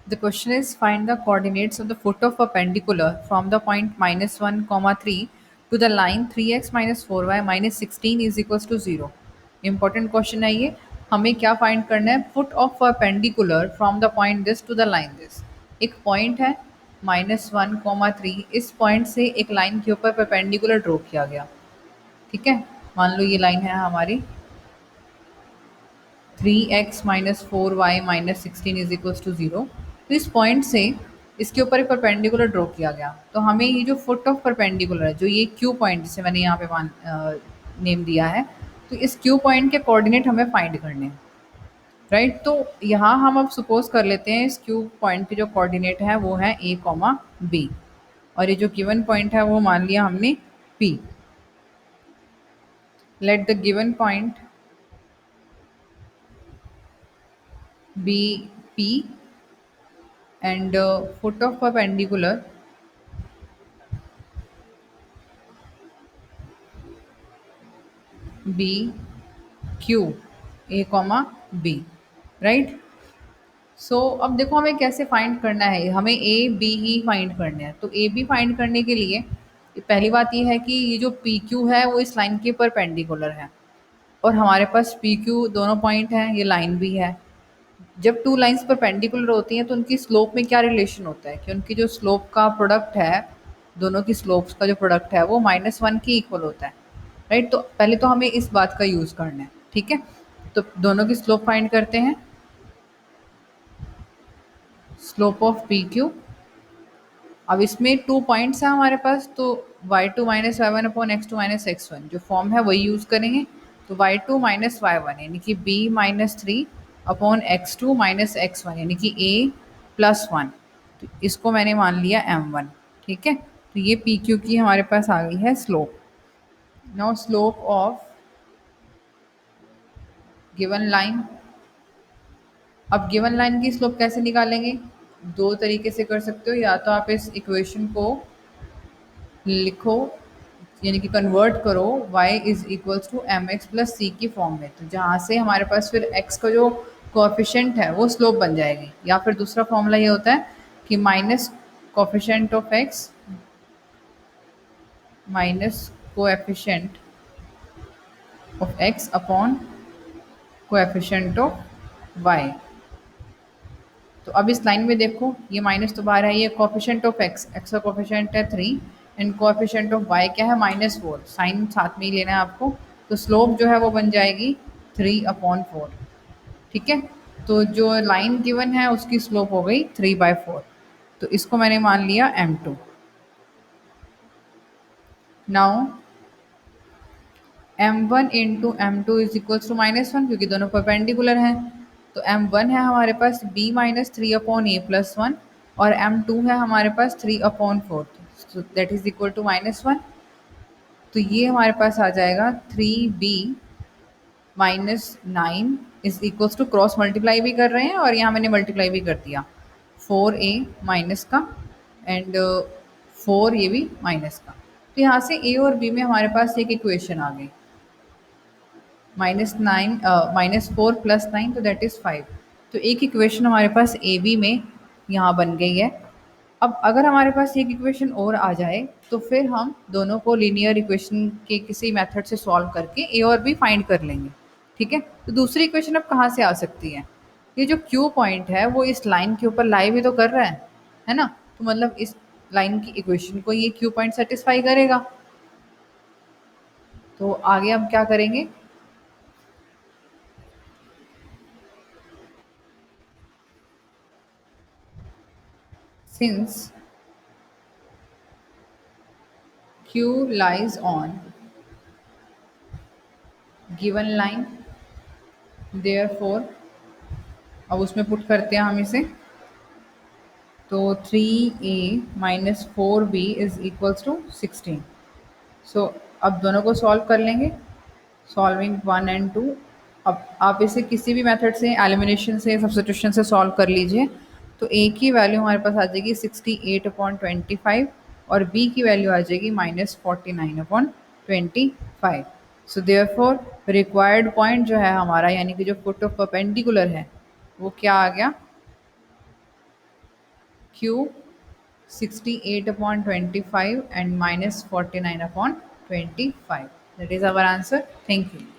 The question is find the coordinates of the foot of perpendicular from the point -1, 3 to the line 3x minus 4y minus 16 is equals to 0. Important question है ये. हमें क्या find करना है? Foot of perpendicular from the point this to the line this. एक point है -1, 3. इस point से एक लाइन के ऊपर परपेंडिकुलर ड्रॉ किया गया. ठीक है, मान लो ये लाइन है हमारी 3x minus 4y minus 16 is equals to 0. तो इस पॉइंट से इसके ऊपर एक परपेंडिकुलर ड्रॉ किया गया. तो हमें ये जो फुट ऑफ परपेंडिकुलर है, जो ये क्यू पॉइंट जिसे मैंने यहाँ पे नेम दिया है, तो इस क्यू पॉइंट के कोऑर्डिनेट हमें फाइंड करने हैं. राइट, तो यहाँ हम अब सपोज कर लेते हैं इस क्यू पॉइंट के जो कोऑर्डिनेट है वो है a कॉमा बी, और ये जो गिवन पॉइंट है वो मान लिया हमने p. Let the given point be p and foot of perpendicular be Q A comma B. Right, so अब देखो हमें कैसे फाइंड करना है. हमें ए बी ही फाइंड करना है. तो ए बी फाइंड करने के लिए पहली बात ये है कि ये जो पी क्यू है वो इस लाइन के परपेंडिकुलर है, और हमारे पास पी क्यू दोनों पॉइंट हैं, ये लाइन भी है. जब टू लाइंस परपेंडिकुलर होती हैं तो उनकी स्लोप में क्या रिलेशन होता है कि उनकी जो स्लोप का प्रोडक्ट है, दोनों की स्लोप्स का जो प्रोडक्ट है वो -1 के इक्वल होता है. राइट, तो पहले तो हमें इस बात का यूज़ करना है. ठीक है, तो दोनों की स्लोप फाइंड करते हैं. Slope of P Q. अब इसमें 2 पॉइंट्स हैं हमारे पास, तो y2 minus y one upon x2 minus x1 जो फॉर्म है वही यूज़ करेंगे. तो y2 माइनस वाई वन यानी कि b minus 3 upon x2 minus x1 यानी कि a प्लस 1. तो इसको मैंने मान लिया m1. ठीक है, तो ये पी क्यू की हमारे पास आ गई है slope. Now slope of given line. अब गिवन लाइन की स्लोप कैसे निकालेंगे? दो तरीके से कर सकते हो. या तो आप इस इक्वेशन को लिखो, यानी कि कन्वर्ट करो y is equals to M X plus C की फॉर्म में, तो जहाँ से हमारे पास फिर x का जो कोएफिशिएंट है वो स्लोप बन जाएगी. या फिर दूसरा फॉर्मूला ये होता है कि minus coefficient of x minus coefficient of x upon coefficient of y. तो अब इस लाइन में देखो ये माइनस तो बाहर है, ये कोएफिशिएंट ऑफ x का कोएफिशिएंट है 3 एंड कोएफिशिएंट ऑफ y क्या है -4. साइन साथ में ही लेना है आपको. तो स्लोप जो है वो बन जाएगी 3/4. ठीक है, तो जो लाइन गिवन है उसकी स्लोप हो गई 3/4. तो इसको मैंने मान लिया m2. Now m1 into m2 is equals to -1 क्योंकि दोनों परपेंडिकुलर हैं. तो m1 है हमारे पास b माइनस 3/a प्लस 1, और m2 है हमारे पास 3/4. So that is equal to -1. तो ये हमारे पास आ जाएगा 3b minus 9 is equals to, cross multiply भी कर रहे हैं और यहाँ मैंने मल्टीप्लाई भी कर दिया, 4a माइनस का एंड 4 ये भी माइनस का. तो यहाँ से a और b में हमारे पास एक इक्वेशन आ गई, -4 प्लस 9 तो दैट इज़ 5. तो एक इक्वेशन हमारे पास ए बी में यहाँ बन गई है. अब अगर हमारे पास एक इक्वेशन और आ जाए तो फिर हम दोनों को लीनियर इक्वेशन के किसी मेथड से सॉल्व करके ए और बी फाइंड कर लेंगे. ठीक है, तो दूसरी इक्वेशन अब कहाँ से आ सकती है? ये जो क्यू पॉइंट है वो इस लाइन के ऊपर लाई भी तो कर रहा है ना. तो मतलब इस लाइन की इक्वेशन को ये क्यू पॉइंट सेटिस्फाई करेगा. तो आगे हम क्या करेंगे? Since Q lies on given line, therefore अब उसमें पुट करते हैं हम इसे, तो 3a minus 4b is equals to 16. So अब दोनों को सॉल्व कर लेंगे, सॉल्विंग 1 एंड 2. अब आप इसे किसी भी मेथड से, एलिमिनेशन से, सब्स्टिट्यूशन से सॉल्व कर लीजिए. तो a की वैल्यू हमारे पास आ जाएगी 68/25 और b की वैल्यू आ जाएगी -49/25. सो देयरफॉर रिक्वायर्ड पॉइंट जो है हमारा, यानी कि जो फुट ऑफ परपेंडिकुलर है, वो क्या आ गया? Q 68 upon 25 and minus 49 upon 25. That is our answer. Thank you.